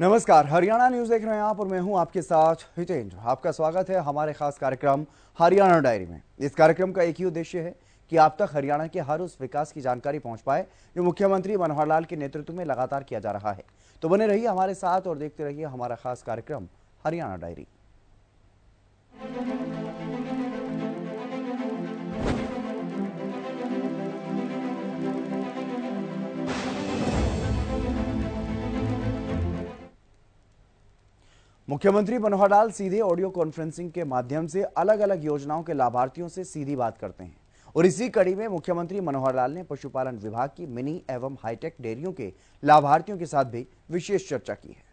नमस्कार, हरियाणा न्यूज देख रहे हैं आप और मैं हूं आपके साथ हितेंद्र। आपका स्वागत है हमारे खास कार्यक्रम हरियाणा डायरी में। इस कार्यक्रम का एक ही उद्देश्य है कि आप तक हरियाणा के हर उस विकास की जानकारी पहुंच पाए जो मुख्यमंत्री मनोहर लाल के नेतृत्व में लगातार किया जा रहा है। तो बने रहिए हमारे साथ और देखते रहिए हमारा खास कार्यक्रम हरियाणा डायरी। मुख्यमंत्री मनोहर लाल सीधे ऑडियो कॉन्फ्रेंसिंग के माध्यम से अलग अलग योजनाओं के लाभार्थियों से सीधी बात करते हैं और इसी कड़ी में मुख्यमंत्री मनोहर लाल ने पशुपालन विभाग की मिनी एवं हाईटेक डेयरियों के लाभार्थियों के साथ भी विशेष चर्चा की है।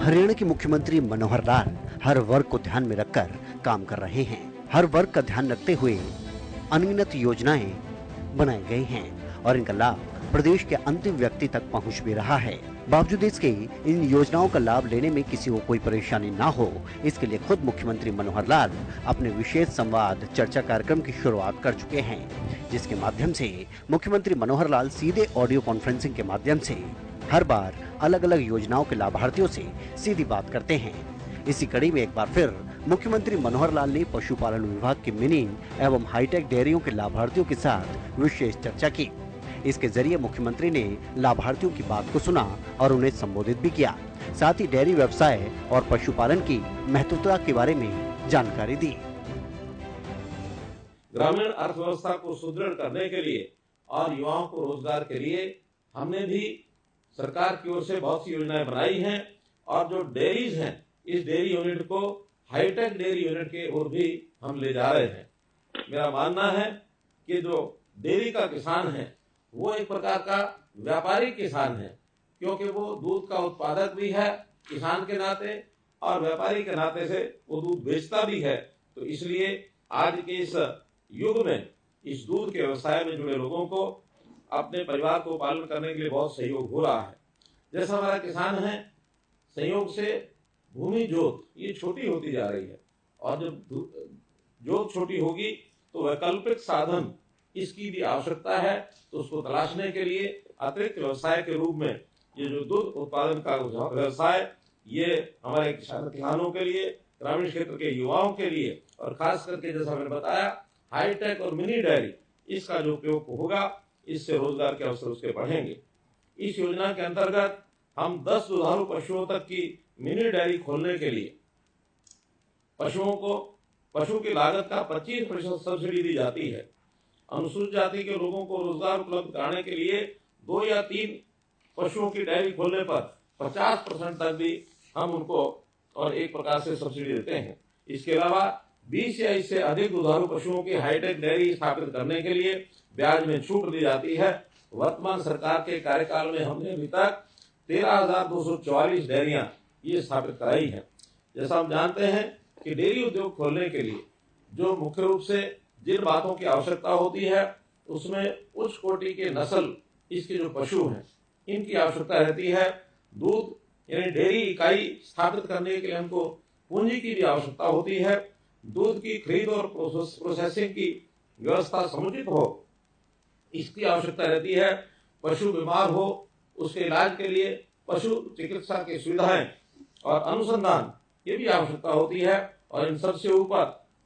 हरियाणा के मुख्यमंत्री मनोहर लाल हर वर्ग को ध्यान में रखकर काम कर रहे हैं। हर वर्ग का ध्यान रखते हुए अनगिनत योजनाएं बनाई गई हैं और इनका लाभ प्रदेश के अंतिम व्यक्ति तक पहुंच भी रहा है। बावजूद इसके इन योजनाओं का लाभ लेने में किसी को कोई परेशानी ना हो, इसके लिए खुद मुख्यमंत्री मनोहर लाल अपने विशेष संवाद चर्चा कार्यक्रम की शुरुआत कर चुके हैं, जिसके माध्यम से मुख्यमंत्री मनोहर लाल सीधे ऑडियो कॉन्फ्रेंसिंग के माध्यम से हर बार अलग अलग योजनाओं के लाभार्थियों से सीधी बात करते हैं। इसी कड़ी में एक बार फिर मुख्यमंत्री मनोहर लाल ने पशुपालन विभाग की मिनी एवं हाईटेक डेयरियों के लाभार्थियों के साथ विशेष चर्चा की। इसके जरिए मुख्यमंत्री ने लाभार्थियों की बात को सुना और उन्हें संबोधित भी किया। साथ ही डेयरी व्यवसाय और पशुपालन की महत्वता के बारे में जानकारी दी। ग्रामीण अर्थव्यवस्था को सुदृढ़ करने के लिए और युवाओं को रोजगार के लिए हमने भी सरकार की ओर से बहुत सी योजनाएं बनाई हैं और जो डेयरीज हैं, इस डेयरी यूनिट को हाईटेक डेयरी यूनिट के ओर भी हम ले जा रहे हैं। मेरा मानना है कि जो डेयरी का किसान है वो एक प्रकार का व्यापारी किसान है, क्योंकि वो दूध का उत्पादक भी है किसान के नाते और व्यापारी के नाते से वो दूध बेचता भी है। तो इसलिए आज के इस युग में इस दूध के व्यवसाय में जुड़े लोगों को अपने परिवार को पालन करने के लिए बहुत सहयोग हो रहा है। जैसा हमारा किसान है, संयोग से भूमि जोत ये छोटी होती जा रही है और जब जोत छोटी होगी तो वैकल्पिक साधन इसकी भी आवश्यकता है। तो उसको तलाशने के लिए अतिरिक्त व्यवसाय के रूप में ये जो दूध उत्पादन का व्यवसाय, ये हमारे किसानों के लिए, ग्रामीण क्षेत्र के युवाओं के लिए और खास करके जैसा मैंने बताया हाईटेक और मिनी डेयरी, इसका जो उपयोग होगा इससे रोजगार के अवसर उसके बढ़ेंगे। इस योजना के अंतर्गत हम 10 दुधारू पशुओं तक की मिनी डेयरी खोलने के लिए पशु की लागत का 25% सब्सिडी दी जाती है। अनुसूचित जाति के लोगों को रोजगार उपलब्ध कराने के लिए 2 या 3 पशुओं की डेयरी खोलने पर 50% तक भी हम उनको और एक प्रकार से सब्सिडी देते हैं। इसके अलावा 20 या इससे अधिक दुधारू पशुओं की हाईटेक डेयरी स्थापित करने के लिए ब्याज में छूट दी जाती है। वर्तमान सरकार के कार्यकाल में हमने अभी तक 13,244 डेयरियां ये स्थापित कराई है। जैसा हम जानते हैं कि डेयरी उद्योग खोलने के लिए जो मुख्य रूप से जिन बातों की आवश्यकता होती है उसमें उच्च कोटि के नस्ल इसके जो पशु हैं इनकी आवश्यकता रहती है। दूध यानी डेयरी इकाई स्थापित करने के लिए हमको पूंजी की भी आवश्यकता होती है। दूध की खरीद और प्रोसेसिंग की व्यवस्था समुचित हो इसकी आवश्यकता रहती है। पशु बीमार हो उसके इलाज के लिए पशु चिकित्सा की सुविधाएं और अनुसंधान ये भी आवश्यकता होती है। और इन सबसे ऊपर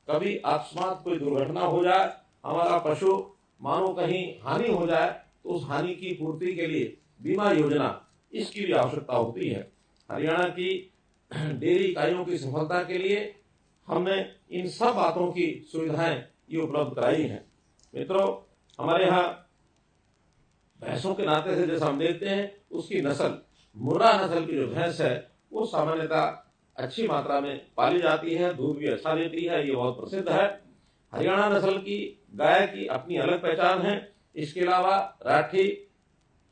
कभी अकस्मात कोई दुर्घटना हो जाए, हमारा पशु मानो कहीं हानि हो जाए तो उस हानि की पूर्ति के लिए बीमा योजना इसकी भी आवश्यकता होती है। हरियाणा की डेयरी इकाइयों की सफलता के लिए हमने इन सब बातों की सुविधाएं ये उपलब्ध कराई हैं। मित्रों, हमारे यहाँ भैंसों के नाते से जैसा हम देखते हैं उसकी नस्ल, मुर्रा नस्ल की जो भैंस है वो सामान्यतः अच्छी मात्रा में पाली जाती है, दूध भी अच्छा देती है, ये बहुत प्रसिद्ध है। हरियाणा नस्ल की गाय की अपनी अलग पहचान है। इसके अलावा राठी,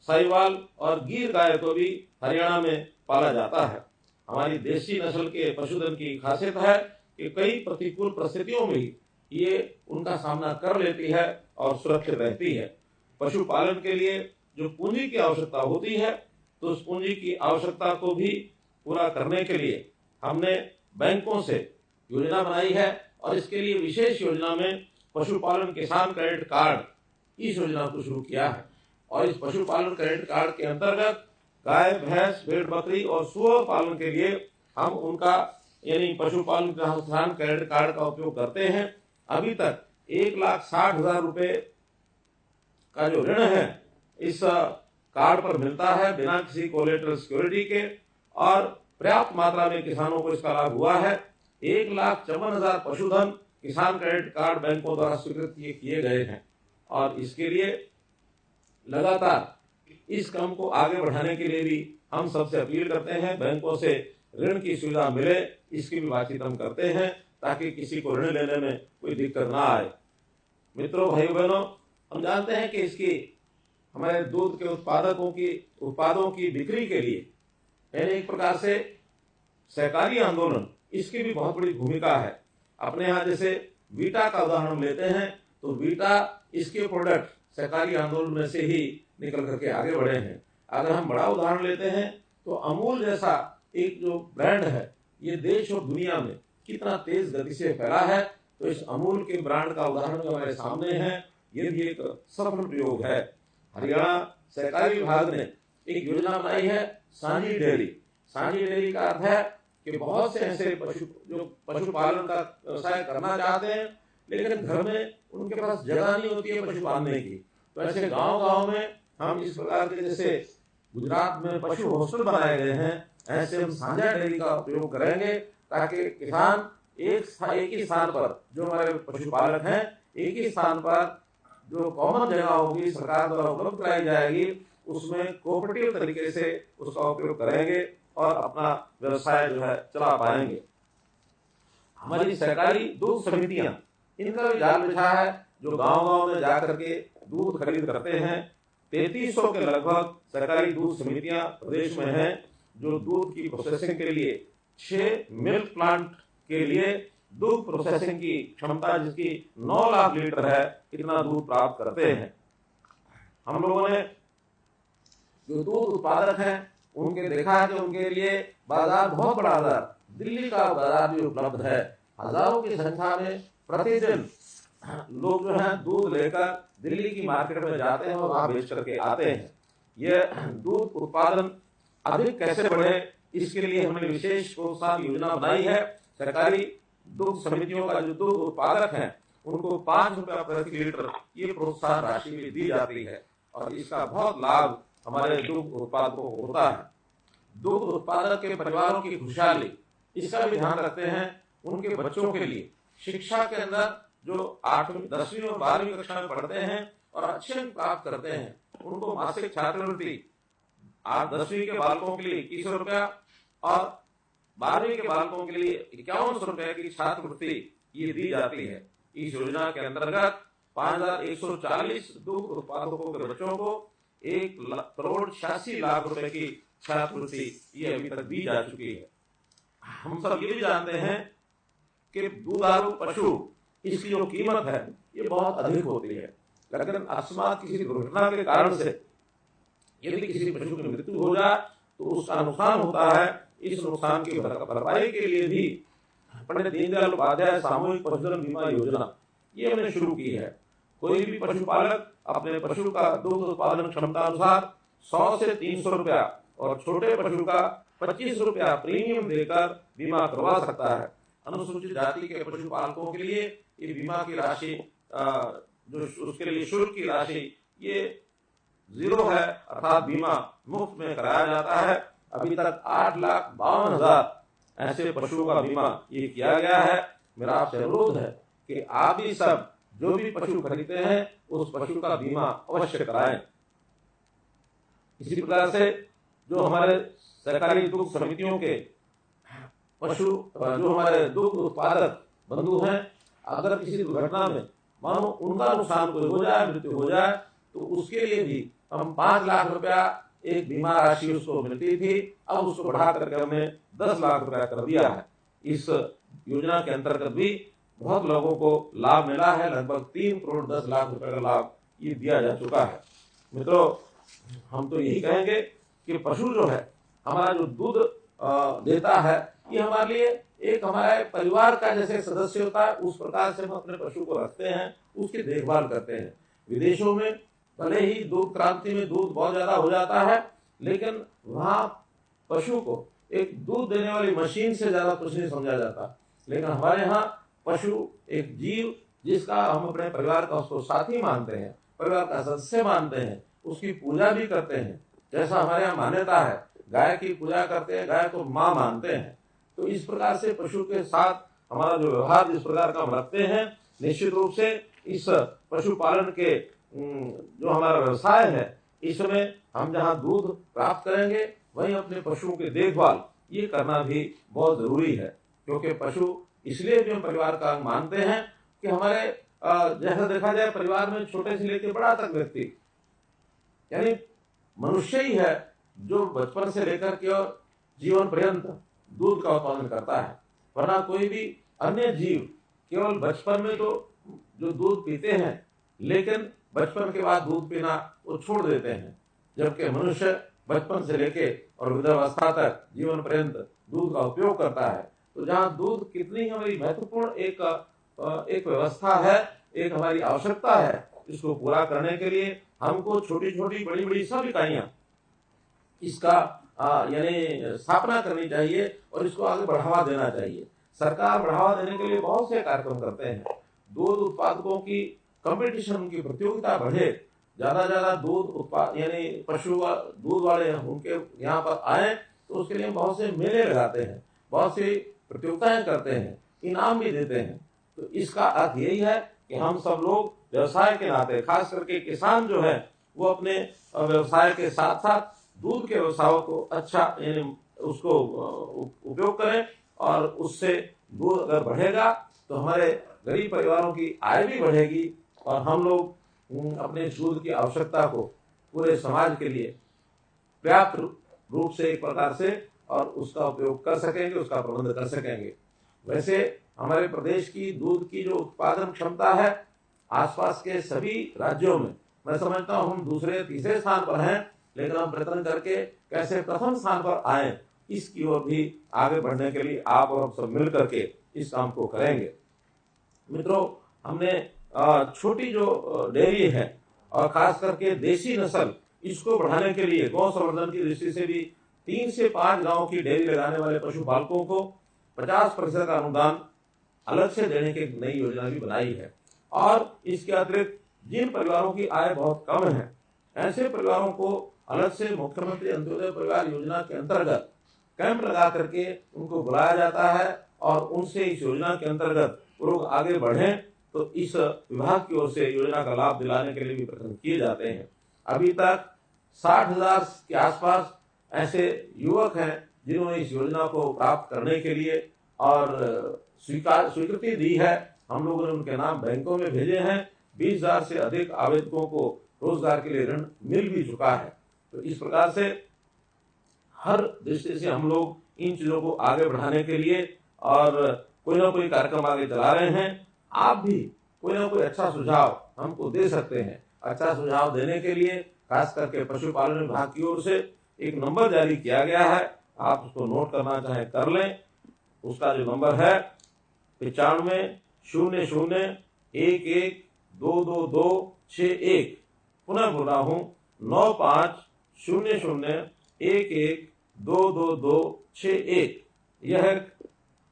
साहिवाल और गिर गाय को भी हरियाणा में पाला जाता है। हमारी देसी नस्ल के पशुधन की खासियत है कि कई प्रतिकूल परिस्थितियों में भी ये उनका सामना कर लेती है और सुरक्षित रहती है। पशुपालन के लिए जो पूंजी की आवश्यकता होती है, तो उस पूंजी की आवश्यकता को भी पूरा करने के लिए हमने बैंकों से योजना बनाई है और इसके लिए विशेष योजना में पशुपालन किसान क्रेडिट कार्ड, इस योजना को शुरू किया है। और इस पशुपालन क्रेडिट कार्ड के अंतर्गत गाय, भैंस, भेड़, बकरी और सुअर पालन के लिए हम उनका यानी पशुपालन किसान क्रेडिट कार्ड का उपयोग करते हैं। अभी तक 1,60,000 रुपए का जो ऋण है इस कार्ड पर मिलता है बिना किसी कोलेटरल सिक्योरिटी के, और पर्याप्त मात्रा में किसानों को इसका लाभ हुआ है। 1,54,000 पशुधन किसान क्रेडिट कार्ड बैंकों द्वारा स्वीकृत किए गए हैं और इसके लिए लगातार इस क्रम को आगे बढ़ाने के लिए भी हम सबसे अपील करते हैं, बैंकों से ऋण की सुविधा मिले इसकी भी बातचीत हम करते हैं ताकि किसी को ऋण लेने में कोई दिक्कत ना आए। मित्रों, भाई बहनों, हम जानते हैं कि इसकी हमारे दूध के उत्पादों की बिक्री के लिए यानी एक प्रकार से सहकारी आंदोलन, इसकी भी बहुत बड़ी भूमिका है। अपने यहाँ जैसे वीटा का उदाहरण लेते हैं तो वीटा इसके प्रोडक्ट सहकारी आंदोलन में से ही निकल करके आगे बढ़े हैं। अगर हम बड़ा उदाहरण लेते हैं तो अमूल जैसा एक जो ब्रांड है, ये देश और दुनिया में कितना तेज गति से फैला है, तो इस अमूल के ब्रांड का उदाहरण जो हमारे सामने है, ये भी एक सफल प्रयोग है। हरियाणा सहकारी विभाग ने एक योजना बनाई है सांझी डेयरी। सांझी डेयरी का अर्थ है कि बहुत से ऐसे पशुपालन का व्यवसाय करना चाहते हैं लेकिन घर में उनके पास जगह नहीं होती है पशु पालने की, तो ऐसे गांव-गांव में हम इस प्रकार के जैसे गुजरात में पशु हॉस्टल बनाए गए हैं, ऐसे हम साझा डेयरी का उपयोग करेंगे ताकि किसान एक ही स्थान पर, जो हमारे पशुपालक हैं, एक ही स्थान पर जो कॉमन जगह होगी सरकार द्वारा उपलब्ध कराई जाएगी, उसमें कोऑपरेटिव तरीके से उसका उपयोग करेंगे और अपना व्यवसाय जो है चला पाएंगे। हमारी सरकारी दूध समितियां, इनका भी जाल बिछा है, जो गांव-गांव में जाकर के दूध खरीद करते हैं। 3300 के लगभग सरकारी दूध समितियां प्रदेश में हैं, जो दूध की प्रोसेसिंग के लिए 6 मिल्क प्लांट के लिए दूध प्रोसेसिंग की क्षमता जिसकी 9 लाख लीटर है, इतना दूध प्राप्त करते हैं। हम लोगों ने जो दूध उत्पादक हैं उनके देखा है कि उनके लिए बाजार बहुत बड़ा बाजार, दिल्ली का बाजार भी उपलब्ध है। हजारों की संख्या में प्रतिदिन लोग जो है दूध लेकर दिल्ली की मार्केट में जाते हैं और वहां बेच करके आते हैं। ये दूध उत्पादन अधिक कैसे बढ़े, इसके लिए हमने विशेष प्रोत्साहन योजना बनाई है। सरकारी दूध समितियों का जो दूध उत्पादक हैं उनको 5 रुपया प्रति लीटर ये प्रोत्साहन राशि भी दी जाती है और इसका बहुत लाभ हमारे दूध उत्पादकों को होता है। दूध उत्पादक के परिवारों की खुशहाली, इसका भी ध्यान रखते हैं। उनके बच्चों के लिए शिक्षा के अंदर जो 8वीं, 10वीं और 12वीं कक्षा में पढ़ते हैं और अच्छे अंक प्राप्त करते हैं, उनको मासिक छात्रवृत्ति 8-10वीं के बालकों के लिए 2100 रुपया और 12वीं के बालकों के लिए 5100 रुपए की छात्रवृत्ति ये दी जाती है। इस योजना के अंतर्गत 5140 दूध उत्पादकों के बच्चों को 1,86,00,000 रुपए की छात्रवृत्ति ये अभी तक दी जा चुकी है। हम सब ये भी जानते हैं कि दूधारू पशु, इसकी जो कीमत है ये बहुत अधिक होती है, लेकिन अकस्मात किसी दुर्घटना के कारण से यदि किसी पशु की मृत्यु हो जाए तो उसका नुकसान होता है। इस नुकसान की भरपाई के लिए भी पंडित दीनदयाल उपाध्याय सामूहिक पशुधन बीमा योजना ये हमने शुरू की है। कोई भी पशुपालक अपने पशु का दूध उत्पादन क्षमता अनुसार 100 से 300 रुपया और छोटे पशु का 25 रुपया प्रीमियम देकर बीमा करवा सकता है। अनुसूचित जाति के पशुपालकों के लिए ये बीमा की राशि जो उसके लिए शुल्क की राशि ये 0 है, अर्थात बीमा मुफ्त में कराया जाता है। अभी तक 8,52,000 ऐसे पशुओं का बीमा ये किया गया है। मेरा आपसे अनुरोध है कि आप भी सब जो भी पशु खरीदते हैं उस पशु का बीमा अवश्य कराएं। इसी प्रकार से जो हमारे सरकारी दूध समितियों के पशु जो हमारे दूध उत्पादक बंधु हैं, अगर किसी दुर्घटना में मानो उनका नुकसान कोई हो जाए, मृत्यु हो जाए, तो उसके लिए भी हम 5 लाख रुपया एक बीमा राशि उसको मिलती थी, अब उसको बढ़ा करके हमने 10 लाख रुपया कर दिया है। इस योजना के अंतर्गत भी बहुत लोगों को लाभ मिला है। लगभग 3 करोड़ 10 लाख रुपए का लाभ ये दिया जा चुका है। मित्रों, हम तो यही कहेंगे कि पशु जो है हमारा जो दूध देता है, ये हमारे लिए एक हमारे परिवार का जैसे सदस्य होता है, उस प्रकार से हम अपने पशु को रखते हैं, उसकी देखभाल करते हैं। विदेशों में भले ही दूध क्रांति में दूध बहुत ज्यादा हो जाता है, लेकिन वहाँ पशु को एक दूध देने वाली मशीन से ज्यादा कुछ नहीं समझा जाता। लेकिन हमारे यहाँ पशु एक जीव जिसका हम अपने परिवार का उसको साथी मानते हैं, परिवार का सदस्य मानते हैं, उसकी पूजा भी करते हैं। जैसा हमारे यहाँ मान्यता है, गाय की पूजा करते हैं, गाय को माँ मानते हैं। तो इस प्रकार से पशु के साथ हमारा जो व्यवहार जिस प्रकार का हम रखते हैं, निश्चित रूप से इस पशुपालन के जो हमारा व्यवसाय है, इसमें हम जहाँ दूध प्राप्त करेंगे वहीं अपने पशुओं की देखभाल ये करना भी बहुत जरूरी है। क्योंकि पशु इसलिए भी हम परिवार का अंग मानते हैं कि हमारे जैसा देखा जाए परिवार में छोटे से लेकर बड़ा तक व्यक्ति यानी मनुष्य ही है जो बचपन से लेकर के और जीवन पर्यंत दूध का उत्पादन करता है। वरना कोई भी अन्य जीव केवल बचपन में तो जो दूध पीते हैं, लेकिन बचपन के बाद दूध पीना वो छोड़ देते हैं। जबकि मनुष्य बचपन से लेके और वृद्धावस्था तक जीवन पर्यंत दूध का उपयोग करता है। तो जहाँ दूध कितनी हमारी महत्वपूर्ण एक व्यवस्था है, एक हमारी आवश्यकता है, इसको पूरा करने के लिए हमको छोटी छोटी बड़ी बड़ी सब इकाइयाँ इसका यानी स्थापना करनी चाहिए और इसको आगे बढ़ावा देना चाहिए। सरकार बढ़ावा देने के लिए बहुत से कार्यक्रम करते हैं। दूध उत्पादकों की कंपटीशन की प्रतियोगिता बढ़े, ज्यादा दूध उत्पाद यानी पशु दूध वाले उनके यहाँ पर आए, तो उसके लिए बहुत से मेले लगाते हैं, बहुत सी प्रतियोगिताएं करते हैं, इनाम भी देते हैं। तो इसका अर्थ यही है कि हम सब लोग व्यवसाय के नाते, खास करके किसान जो है वो अपने व्यवसाय के साथ साथ दूध के व्यवसायों को अच्छा यानी उसको उपयोग करें, और उससे दूध अगर बढ़ेगा तो हमारे गरीब परिवारों की आय भी बढ़ेगी और हम लोग अपने दूध की आवश्यकता को पूरे समाज के लिए पर्याप्त रूप से एक प्रकार से और उसका उपयोग कर सकेंगे, उसका प्रबंध कर सकेंगे। वैसे हमारे प्रदेश की दूध की जो उत्पादन क्षमता है, आसपास के सभी राज्यों में मैं समझता हूँ हम दूसरे तीसरे स्थान पर हैं, लेकिन हम प्रयत्न करके कैसे प्रथम स्थान पर आए, इसकी ओर भी आगे बढ़ने के लिए आप और हम सब मिल करके इस काम को करेंगे। मित्रों, हमने छोटी जो डेयरी है और खास करके देसी नस्ल, इसको बढ़ाने के लिए गौ संवर्धन की दृष्टि से भी 3 से 5 गांव की डेयरी लगाने वाले पशुपालकों को 50% का अनुदान अलग से देने की नई योजना भी बनाई है। और इसके अतिरिक्त जिन परिवारों की आय बहुत कम है, ऐसे परिवारों को अलग से मुख्यमंत्री अंत्योदय परिवार योजना के अंतर्गत कैंप लगा करके उनको बुलाया जाता है और उनसे इस योजना के अंतर्गत लोग आगे बढ़ें, तो इस विभाग की ओर से योजना का लाभ दिलाने के लिए भी प्रयत्न किए जाते हैं। अभी तक 60,000 के आसपास ऐसे युवक हैं जिन्होंने इस योजना को प्राप्त करने के लिए और स्वीकृति दी है। हम लोगों ने उनके नाम बैंकों में भेजे हैं। 20,000 से अधिक आवेदकों को रोजगार के लिए ऋण मिल भी चुका है। तो इस प्रकार से हर दृष्टि से हम लोग इन चीजों को आगे बढ़ाने के लिए और कोई ना कोई कार्यक्रम आगे चला रहे हैं। आप भी कोई ना कोई अच्छा सुझाव हमको दे सकते हैं। अच्छा सुझाव देने के लिए खास करके पशुपालन विभाग की ओर से एक नंबर जारी किया गया है, आप उसको नोट करना चाहे कर लें। उसका जो नंबर है 9500112261। पुनः बोल रहा हूँ 9500112261। यह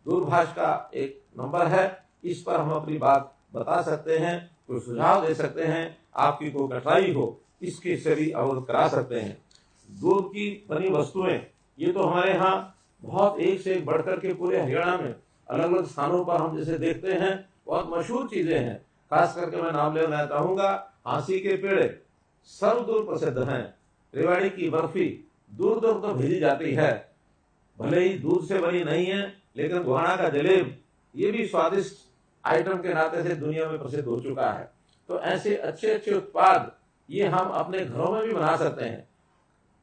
दूरभाष का एक नंबर है। इस पर हम अपनी बात बता सकते हैं, कोई सुझाव दे सकते हैं, आपकी कोई कठिनाई हो इसके से भी अवगत करा सकते हैं। दूध की बनी वस्तुएं ये तो हमारे यहाँ बहुत एक से एक बढ़कर के पूरे हरियाणा में अलग अलग स्थानों पर हम जैसे देखते हैं बहुत मशहूर चीजें हैं। खास करके मैं नाम लेना चाहूंगा, हाँसी के पेड़े सर्वदूर प्रसिद्ध हैं। रेवाड़ी की बर्फी दूर दूर तो भेजी जाती है, भले ही दूध से बनी नहीं है, लेकिन गोहाना का जलेब ये भी स्वादिष्ट आइटम के नाते से दुनिया में प्रसिद्ध हो चुका है। तो ऐसे अच्छे अच्छे उत्पाद ये हम अपने घरों में भी बना सकते हैं।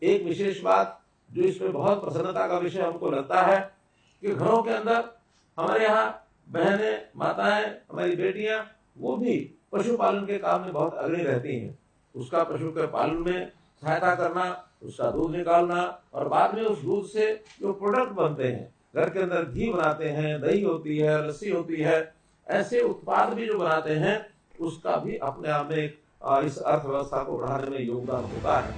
एक विशेष बात जो इसमें बहुत प्रसन्नता का विषय हमको लगता है कि घरों के अंदर हमारे यहाँ बहनें, माताएं, हमारी बेटियां, वो भी पशुपालन के काम में बहुत अग्रणी रहती हैं। उसका पशु के पालन में सहायता करना, उसका दूध निकालना और बाद में उस दूध से जो प्रोडक्ट बनते हैं, घर के अंदर घी बनाते हैं, दही होती है, लस्सी होती है, ऐसे उत्पाद भी जो बनाते हैं, उसका भी अपने आप में इस अर्थव्यवस्था को बढ़ाने में योगदान होता है।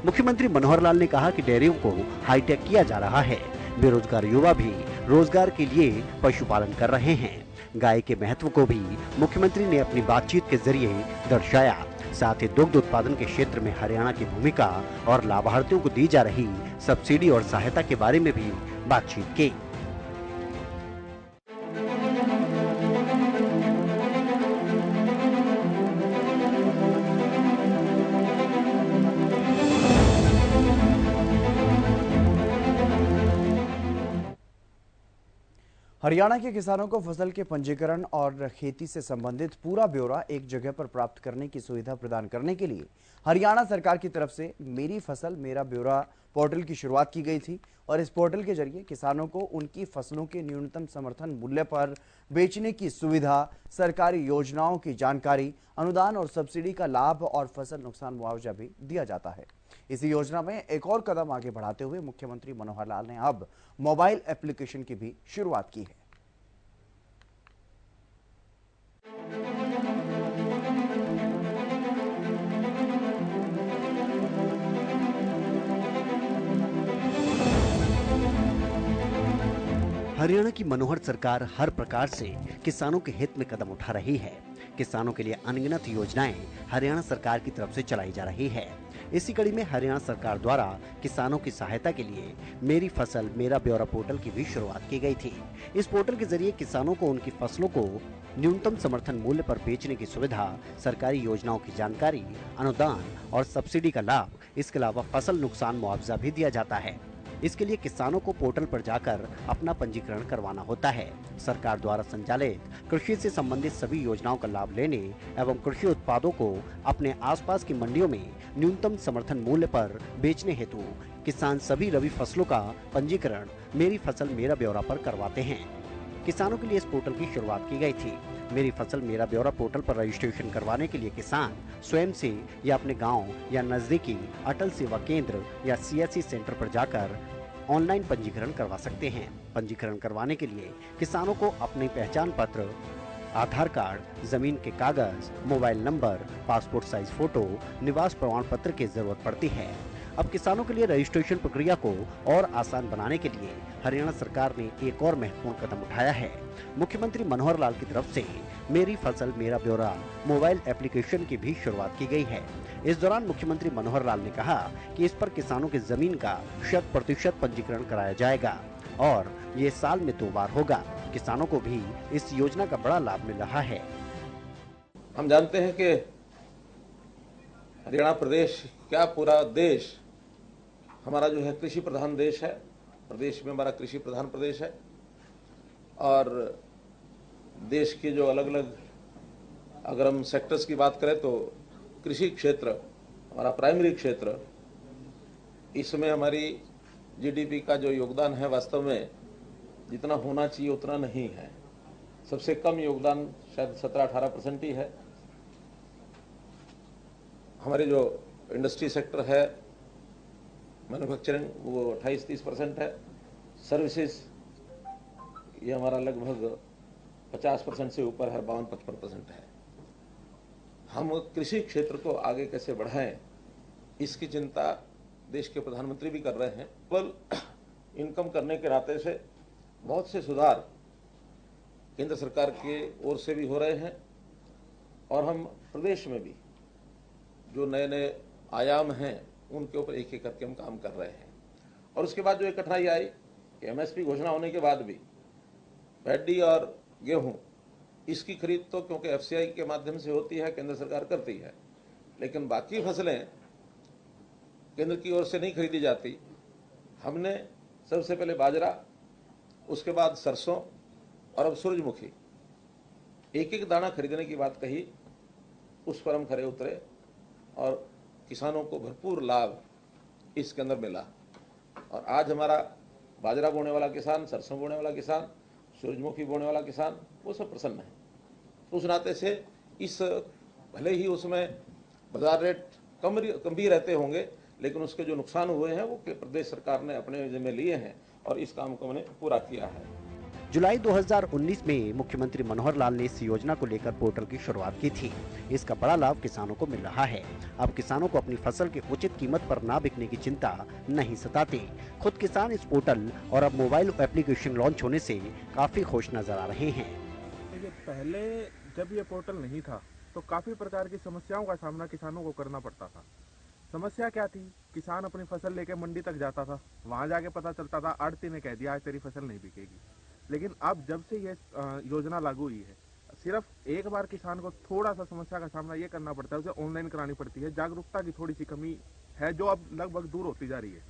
मुख्यमंत्री मनोहर लाल ने कहा कि डेयरियों को हाईटेक किया जा रहा है। बेरोजगार युवा भी रोजगार के लिए पशुपालन कर रहे हैं। गाय के महत्व को भी मुख्यमंत्री ने अपनी बातचीत के जरिए दर्शाया। साथ ही दुग्ध उत्पादन के क्षेत्र में हरियाणा की भूमिका और लाभार्थियों को दी जा रही सब्सिडी और सहायता के बारे में भी बातचीत की। हरियाणा के किसानों को फसल के पंजीकरण और खेती से संबंधित पूरा ब्यौरा एक जगह पर प्राप्त करने की सुविधा प्रदान करने के लिए हरियाणा सरकार की तरफ से मेरी फसल मेरा ब्यौरा पोर्टल की शुरुआत की गई थी और इस पोर्टल के जरिए किसानों को उनकी फसलों के न्यूनतम समर्थन मूल्य पर बेचने की सुविधा, सरकारी योजनाओं की जानकारी, अनुदान और सब्सिडी का लाभ और फसल नुकसान मुआवजा भी दिया जाता है। इसी योजना में एक और कदम आगे बढ़ाते हुए मुख्यमंत्री मनोहर लाल ने अब मोबाइल एप्लीकेशन की भी शुरुआत की है। हरियाणा की मनोहर सरकार हर प्रकार से किसानों के हित में कदम उठा रही है। किसानों के लिए अनगिनत योजनाएं हरियाणा सरकार की तरफ से चलाई जा रही है। इसी कड़ी में हरियाणा सरकार द्वारा किसानों की सहायता के लिए मेरी फसल मेरा ब्यौरा पोर्टल की भी शुरुआत की गई थी। इस पोर्टल के जरिए किसानों को उनकी फसलों को न्यूनतम समर्थन मूल्य पर बेचने की सुविधा, सरकारी योजनाओं की जानकारी, अनुदान और सब्सिडी का लाभ, इसके अलावा फसल नुकसान मुआवजा भी दिया जाता है। इसके लिए किसानों को पोर्टल पर जाकर अपना पंजीकरण करवाना होता है। सरकार द्वारा संचालित कृषि से संबंधित सभी योजनाओं का लाभ लेने एवं कृषि उत्पादों को अपने आसपास की मंडियों में न्यूनतम समर्थन मूल्य पर बेचने हेतु किसान सभी रबी फसलों का पंजीकरण मेरी फसल मेरा ब्यौरा पर करवाते हैं। किसानों के लिए इस पोर्टल की शुरुआत की गई थी। मेरी फसल मेरा ब्यौरा पोर्टल पर रजिस्ट्रेशन करवाने के लिए किसान स्वयं से या अपने गांव या नजदीकी अटल सेवा केंद्र या CSC सेंटर पर जाकर ऑनलाइन पंजीकरण करवा सकते हैं। पंजीकरण करवाने के लिए किसानों को अपनी पहचान पत्र, आधार कार्ड, जमीन के कागज, mobile number, passport size photo, निवास प्रमाण पत्र की जरूरत पड़ती है। अब किसानों के लिए रजिस्ट्रेशन प्रक्रिया को और आसान बनाने के लिए हरियाणा सरकार ने एक और महत्वपूर्ण कदम उठाया है। मुख्यमंत्री मनोहर लाल की तरफ से मेरी फसल मेरा ब्यौरा मोबाइल एप्लीकेशन की भी शुरुआत की गई है। इस दौरान मुख्यमंत्री मनोहर लाल ने कहा कि इस पर किसानों की जमीन का 100% पंजीकरण कराया जाएगा और ये साल में 2 बार होगा। किसानों को भी इस योजना का बड़ा लाभ मिल रहा है। हम जानते हैं कि हरियाणा प्रदेश क्या पूरा देश हमारा जो है कृषि प्रधान देश है। प्रदेश में हमारा कृषि प्रधान प्रदेश है और देश के जो अलग अलग अगर हम सेक्टर्स की बात करें तो कृषि क्षेत्र हमारा प्राइमरी क्षेत्र, इसमें हमारी GDP का जो योगदान है वास्तव में जितना होना चाहिए उतना नहीं है। सबसे कम योगदान शायद 17-18% ही है। हमारे जो इंडस्ट्री सेक्टर है, मैन्युफैक्चरिंग, वो 28-30% है। सर्विसेज ये हमारा लगभग 50% से ऊपर है, 52-55% है। हम कृषि क्षेत्र को आगे कैसे बढ़ाएं, इसकी चिंता देश के प्रधानमंत्री भी कर रहे हैं। केवल इनकम करने के नाते से बहुत से सुधार केंद्र सरकार की ओर से भी हो रहे हैं और हम प्रदेश में भी जो नए नए आयाम हैं उनके ऊपर एक एक करके हम काम कर रहे हैं। और उसके बाद जो एक कठिनाई आई कि MSP घोषणा होने के बाद भी पैडी और गेहूं इसकी खरीद तो क्योंकि FCI के माध्यम से होती है, केंद्र सरकार करती है, लेकिन बाकी फसलें केंद्र की ओर से नहीं खरीदी जाती। हमने सबसे पहले बाजरा, उसके बाद सरसों और अब सूरजमुखी, एक एक दाना खरीदने की बात कही, उस पर हम खरे उतरे और किसानों को भरपूर लाभ इसके अंदर मिला। और आज हमारा बाजरा बोने वाला किसान, सरसों बोने वाला किसान, सूरजमुखी बोने वाला किसान, वो सब प्रसन्न है। तो उस नाते से इस भले ही उसमें बाजार रेट कम भी रहते होंगे, लेकिन उसके जो नुकसान हुए हैं वो प्रदेश सरकार ने अपने जिम्मे लिए हैं और इस काम को मैंने पूरा किया है। जुलाई 2019 में मुख्यमंत्री मनोहर लाल ने इस योजना को लेकर पोर्टल की शुरुआत की थी। इसका बड़ा लाभ किसानों को मिल रहा है। अब किसानों को अपनी फसल की उचित कीमत पर ना बिकने की चिंता नहीं सताती। खुद किसान इस पोर्टल और अब मोबाइल एप्लीकेशन लॉन्च होने से काफी खुश नजर आ रहे हैं। पहले जब ये पोर्टल नहीं था तो काफी प्रकार की समस्याओं का सामना किसानों को करना पड़ता था। समस्या क्या थी? किसान अपनी फसल लेके मंडी तक जाता था, वहां जाके पता चलता था आड़ती ने कह दिया आज तेरी फसल नहीं बिकेगी। लेकिन अब जब से ये योजना लागू हुई है, सिर्फ एक बार किसान को थोड़ा सा समस्या का सामना ये करना पड़ता है, उसे ऑनलाइन करानी पड़ती है। जागरूकता की थोड़ी सी कमी है जो अब लगभग दूर होती जा रही है।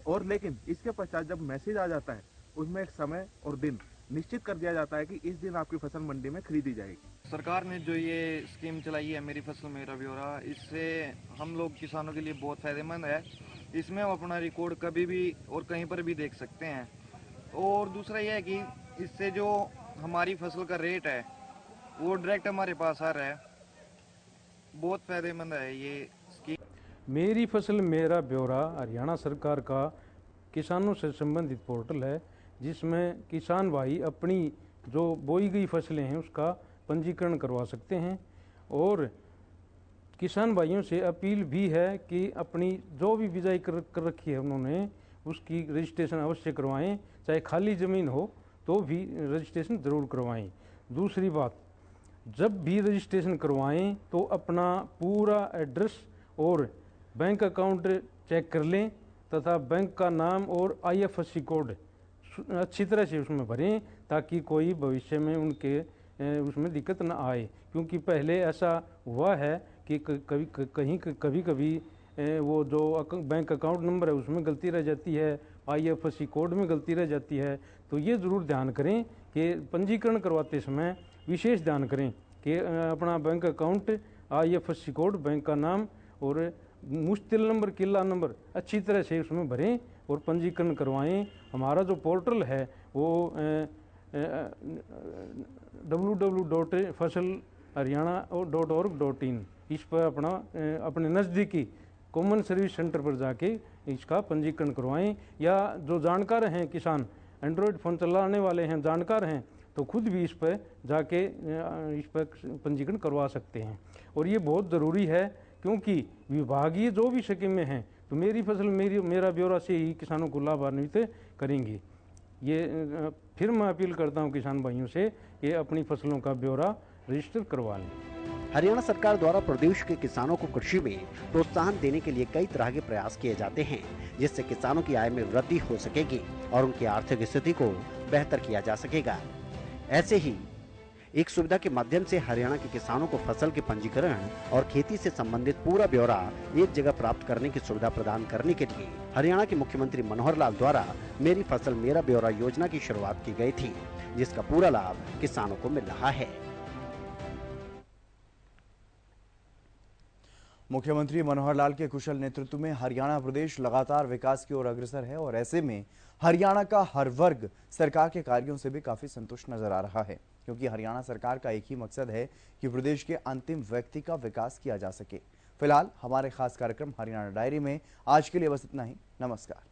और लेकिन इसके पश्चात जब मैसेज आ जाता है, उसमें एक समय और दिन निश्चित कर दिया जाता है कि इस दिन आपकी फसल मंडी में खरीदी जाएगी। सरकार ने जो ये स्कीम चलाई है मेरी फसल मेरा ब्यौरा, इससे हम लोग किसानों के लिए बहुत फायदेमंद है। इसमें हम अपना रिकॉर्ड कभी भी और कहीं पर भी देख सकते हैं। और दूसरा यह है कि इससे जो हमारी फसल का रेट है वो डायरेक्ट हमारे पास आ रहा है। बहुत फायदेमंद है ये स्कीम। मेरी फसल मेरा ब्यौरा हरियाणा सरकार का किसानों से संबंधित पोर्टल है, जिसमें किसान भाई अपनी जो बोई गई फसलें हैं उसका पंजीकरण करवा सकते हैं। और किसान भाइयों से अपील भी है कि अपनी जो भी बिजाई कर रखी है उन्होंने उसकी रजिस्ट्रेशन अवश्य करवाएं, चाहे खाली ज़मीन हो तो भी रजिस्ट्रेशन ज़रूर करवाएं। दूसरी बात, जब भी रजिस्ट्रेशन करवाएं तो अपना पूरा एड्रेस और बैंक अकाउंट चेक कर लें तथा बैंक का नाम और IFSC कोड अच्छी तरह से उसमें भरें, ताकि कोई भविष्य में उनके उसमें दिक्कत न आए। क्योंकि पहले ऐसा हुआ है कि कभी कभी वो जो बैंक अकाउंट नंबर है उसमें गलती रह जाती है, IFSC कोड में गलती रह जाती है। तो ये ज़रूर ध्यान करें कि पंजीकरण करवाते समय विशेष ध्यान करें कि अपना bank account, IFSC code, bank का नाम और मुश्तिल नंबर, किला नंबर अच्छी तरह से उसमें भरें और पंजीकरण करवाएं। हमारा जो पोर्टल है वो www.fasalharyana.org.in, इस पर अपने नज़दीकी कॉमन सर्विस सेंटर पर जाके इसका पंजीकरण करवाएं। या जो जानकार हैं किसान, एंड्रॉयड फ़ोन चलाने वाले हैं, जानकार हैं, तो खुद भी इस पर जाके इस पर पंजीकरण करवा सकते हैं। और ये बहुत ज़रूरी है क्योंकि विभागीय जो भी स्कीमें हैं तो मेरी फसल मेरा ब्यौरा से ही किसानों को लाभान्वित करेंगी। ये फिर मैं अपील करता हूं किसान भाइयों से कि अपनी फसलों का ब्यौरा रजिस्टर करवा लें। हरियाणा सरकार द्वारा प्रदेश के किसानों को कृषि में प्रोत्साहन देने के लिए कई तरह के प्रयास किए जाते हैं, जिससे किसानों की आय में वृद्धि हो सकेगी और उनकी आर्थिक स्थिति को बेहतर किया जा सकेगा। ऐसे ही एक सुविधा के माध्यम से हरियाणा के किसानों को फसल के पंजीकरण और खेती से संबंधित पूरा ब्यौरा एक जगह प्राप्त करने की सुविधा प्रदान करने के लिए हरियाणा के मुख्यमंत्री मनोहर लाल द्वारा मेरी फसल मेरा ब्यौरा योजना की शुरुआत की गई थी, जिसका पूरा लाभ किसानों को मिल रहा है। मुख्यमंत्री मनोहर लाल के कुशल नेतृत्व में हरियाणा प्रदेश लगातार विकास की ओर अग्रसर है और ऐसे में हरियाणा का हर वर्ग सरकार के कार्यों से भी काफी संतुष्ट नजर आ रहा है, क्योंकि हरियाणा सरकार का एक ही मकसद है कि प्रदेश के अंतिम व्यक्ति का विकास किया जा सके। फिलहाल हमारे खास कार्यक्रम हरियाणा डायरी में आज के लिए बस इतना ही। नमस्कार।